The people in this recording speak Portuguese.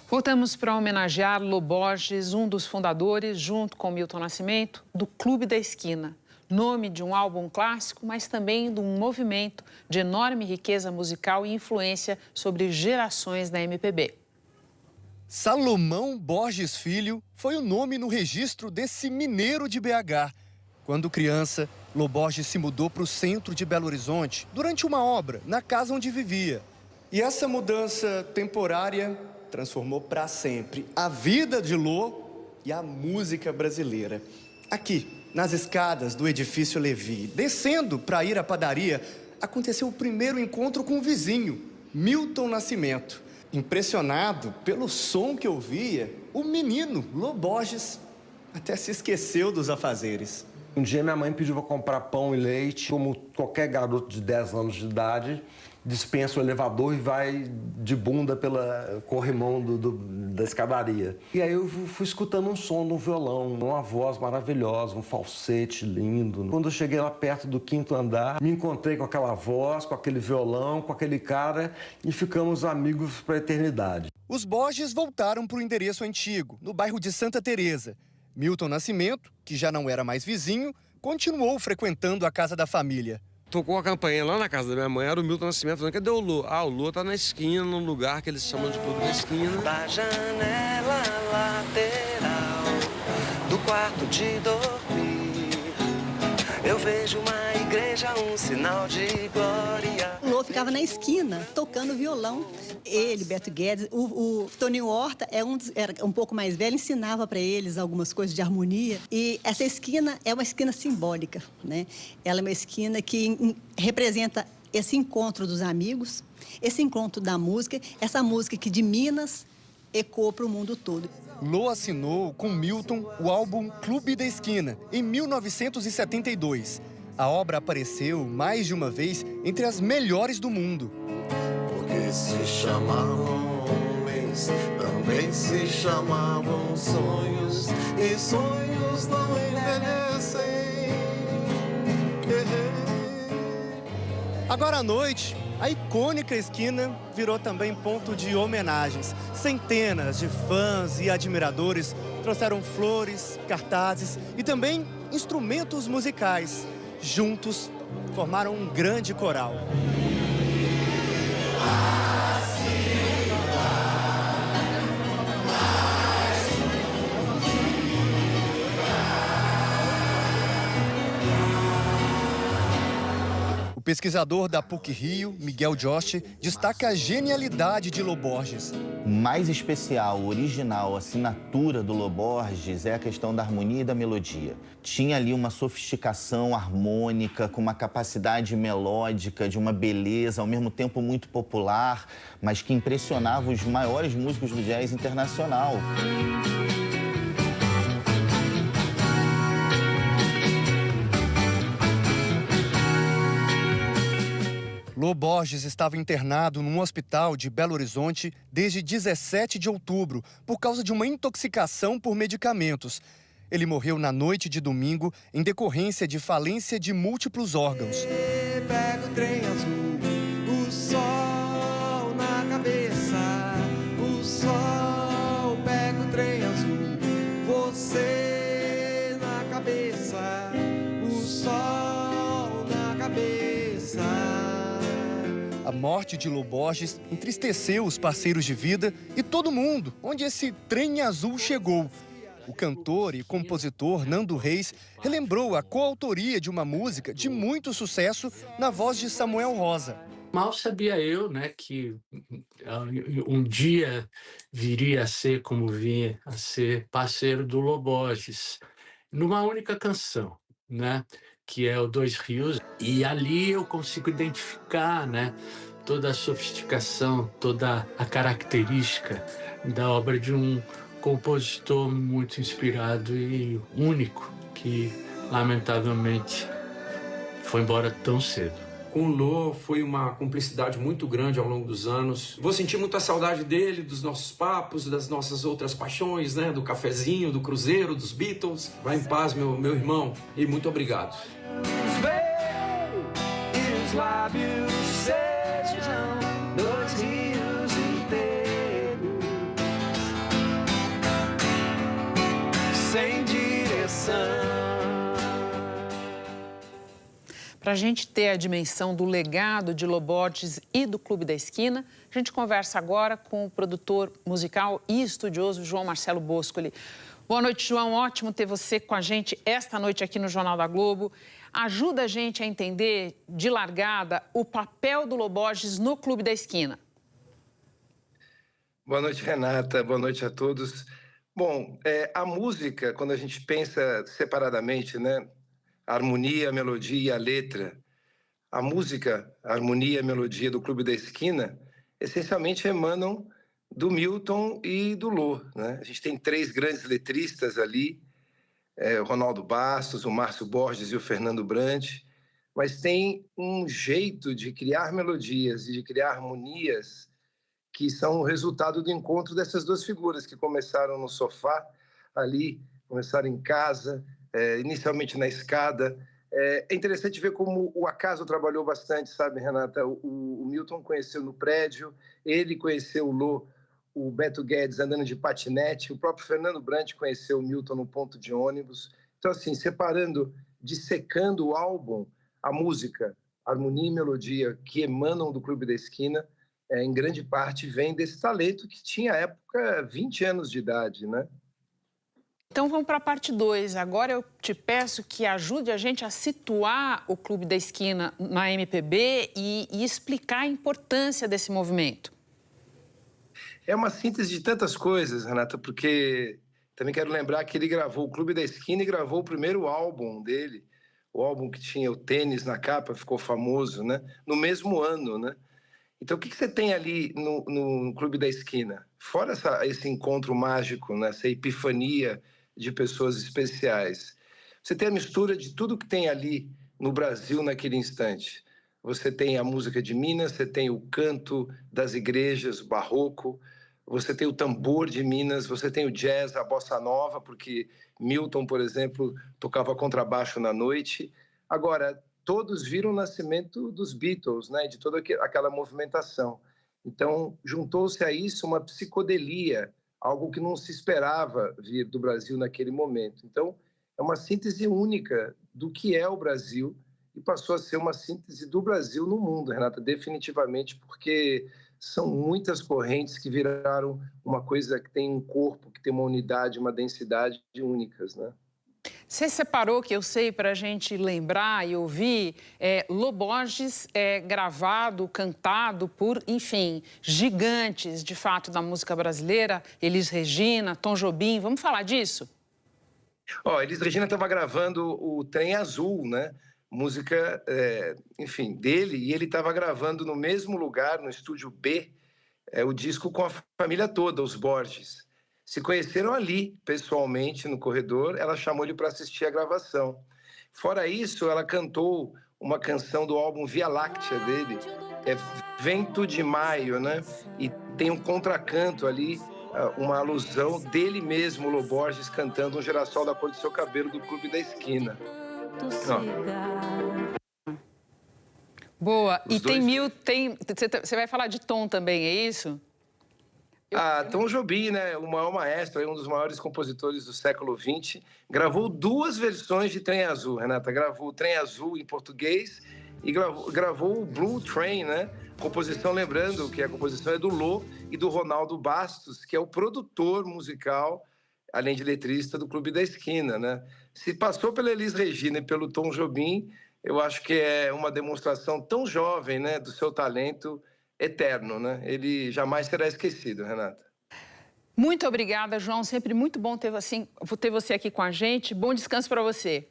Voltamos para homenagear Lô Borges, um dos fundadores, junto com Milton Nascimento, do Clube da Esquina. Nome de um álbum clássico, mas também de um movimento de enorme riqueza musical e influência sobre gerações da MPB. Salomão Borges Filho foi o nome no registro desse mineiro de BH. Quando criança, Lô Borges se mudou para o centro de Belo Horizonte durante uma obra na casa onde vivia. E essa mudança temporária transformou para sempre a vida de Lô e a música brasileira. Aqui, nas escadas do edifício Levi, descendo para ir à padaria, aconteceu o primeiro encontro com o vizinho, Milton Nascimento. Impressionado pelo som que ouvia, o menino Lô Borges até se esqueceu dos afazeres. Um dia minha mãe pediu para comprar pão e leite, como qualquer garoto de 10 anos de idade, dispensa o elevador e vai de bunda pela corrimão da escadaria. E aí eu fui escutando um som no violão, uma voz maravilhosa, um falsete lindo. Quando eu cheguei lá perto do 5º andar, me encontrei com aquela voz, com aquele violão, com aquele cara e ficamos amigos para a eternidade. Os Borges voltaram para o endereço antigo, no bairro de Santa Teresa. Milton Nascimento, que já não era mais vizinho, continuou frequentando a casa da família. Tocou a campainha lá na casa da minha mãe, era o Milton Nascimento, falando, cadê o Lô? Ah, o Lô tá na esquina, num lugar que eles chamam de Clube da Esquina. Da janela lateral do quarto de dormir, eu vejo uma igreja, um sinal de glória. O Lô ficava na esquina, tocando violão. Ele, Beto Guedes, o Toninho Horta era um pouco mais velho, ensinava para eles algumas coisas de harmonia. E essa esquina é uma esquina simbólica, né? Ela é uma esquina que representa esse encontro dos amigos, esse encontro da música, essa música que de Minas ecoou para o mundo todo. Lô assinou com Milton o álbum Clube da Esquina, em 1972. A obra apareceu mais de uma vez entre as melhores do mundo. Porque se chamavam homens, também se chamavam sonhos, e sonhos não envelhecem. Agora à noite, a icônica esquina virou também ponto de homenagens. Centenas de fãs e admiradores trouxeram flores, cartazes e também instrumentos musicais. Juntos, formaram um grande coral. O pesquisador da PUC-Rio, Miguel Jost, destaca a genialidade de Lô Borges. O mais especial, original, assinatura do Lô Borges é a questão da harmonia e da melodia. Tinha ali uma sofisticação harmônica, com uma capacidade melódica, de uma beleza, ao mesmo tempo muito popular, mas que impressionava os maiores músicos do jazz internacional. Lô Borges estava internado num hospital de Belo Horizonte desde 17 de outubro, por causa de uma intoxicação por medicamentos. Ele morreu na noite de domingo em decorrência de falência de múltiplos órgãos. Pega o trem azul, o sol na cabeça, o sol pega o trem azul, você na cabeça, o sol na cabeça. A morte de Lô Borges entristeceu os parceiros de vida e todo mundo onde esse trem azul chegou. O cantor e compositor Nando Reis relembrou a coautoria de uma música de muito sucesso na voz de Samuel Rosa. Mal sabia eu, né, que um dia viria a ser, como vinha a ser, parceiro do Lô Borges, numa única canção, né, que é o Dois Rios. E ali eu consigo identificar, né, toda a sofisticação, toda a característica da obra de um compositor muito inspirado e único, que lamentavelmente foi embora tão cedo. Com o Lô foi uma cumplicidade muito grande ao longo dos anos. Vou sentir muita saudade dele, dos nossos papos, das nossas outras paixões, né? Do cafezinho, do cruzeiro, dos Beatles. Vá em paz, meu irmão, e muito obrigado. Os lábios sejam dois rios inteiros, sem direção. Para a gente ter a dimensão do legado de Lô Borges e do Clube da Esquina, a gente conversa agora com o produtor musical e estudioso João Marcelo Boscoli. Boa noite, João. Ótimo ter você com a gente esta noite aqui no Jornal da Globo. Ajuda a gente a entender, de largada, o papel do Lô Borges no Clube da Esquina. Boa noite, Renata. Boa noite a todos. Bom, a música, quando a gente pensa separadamente, né? A harmonia, a melodia e a letra. A música, a harmonia e a melodia do Clube da Esquina, essencialmente emanam do Milton e do Lô, né? A gente tem 3 grandes letristas ali, o Ronaldo Bastos, o Márcio Borges e o Fernando Brant, mas tem um jeito de criar melodias e de criar harmonias que são o resultado do encontro dessas 2 figuras que começaram no sofá ali, começaram em casa, inicialmente na escada. É interessante ver como o acaso trabalhou bastante, sabe, Renata? O Milton conheceu no prédio, ele conheceu o Lô, o Beto Guedes andando de patinete, o próprio Fernando Brant conheceu o Milton no ponto de ônibus. Então, assim, separando, dissecando o álbum, a música, a harmonia e melodia que emanam do Clube da Esquina, em grande parte vem desse talento que tinha, à época, 20 anos de idade, né? Então vamos para a parte 2. Agora eu te peço que ajude a gente a situar o Clube da Esquina na MPB e explicar a importância desse movimento. É uma síntese de tantas coisas, Renata, porque também quero lembrar que ele gravou o Clube da Esquina e gravou o primeiro álbum dele, o álbum que tinha o tênis na capa, ficou famoso, né? No mesmo ano, né? Então, o que você tem ali no Clube da Esquina? Fora esse encontro mágico, né? Essa epifania de pessoas especiais. Você tem a mistura de tudo que tem ali no Brasil naquele instante. Você tem a música de Minas, você tem o canto das igrejas, o barroco, você tem o tambor de Minas, você tem o jazz, a bossa nova, porque Milton, por exemplo, tocava contrabaixo na noite. Agora, todos viram o nascimento dos Beatles, né? De toda aquela movimentação. Então, juntou-se a isso uma psicodelia, algo que não se esperava vir do Brasil naquele momento. Então, é uma síntese única do que é o Brasil e passou a ser uma síntese do Brasil no mundo, Renata, definitivamente, porque são muitas correntes que viraram uma coisa que tem um corpo, que tem uma unidade, uma densidade únicas, né? Você separou, que eu sei, para a gente lembrar e ouvir, Lô Borges gravado, cantado por, enfim, gigantes, de fato, da música brasileira, Elis Regina, Tom Jobim. Vamos falar disso? Elis Regina estava gravando o Trem Azul, né? Música, enfim, dele, e ele estava gravando no mesmo lugar, no Estúdio B, o disco com a família toda, os Borges. Se conheceram ali, pessoalmente, no corredor, ela chamou ele para assistir a gravação. Fora isso, ela cantou uma canção do álbum Via Láctea dele, Vento de Maio, né? E tem um contracanto ali, uma alusão dele mesmo, Lô Borges, cantando Um Girassol da Cor do Seu Cabelo, do Clube da Esquina. Boa. E você vai falar de Tom também, é isso? Tom Jobim, né, o maior maestro, um dos maiores compositores do século XX, gravou 2 versões de Trem Azul, Renata. Gravou o Trem Azul em português e gravou o Blue Train, né? Composição, lembrando que a composição é do Lô e do Ronaldo Bastos, que é o produtor musical, além de letrista, do Clube da Esquina, né? Se passou pela Elis Regina e pelo Tom Jobim, eu acho que é uma demonstração tão jovem, né, do seu talento eterno, né? Ele jamais será esquecido, Renata. Muito obrigada, João. Sempre muito bom ter você aqui com a gente. Bom descanso para você.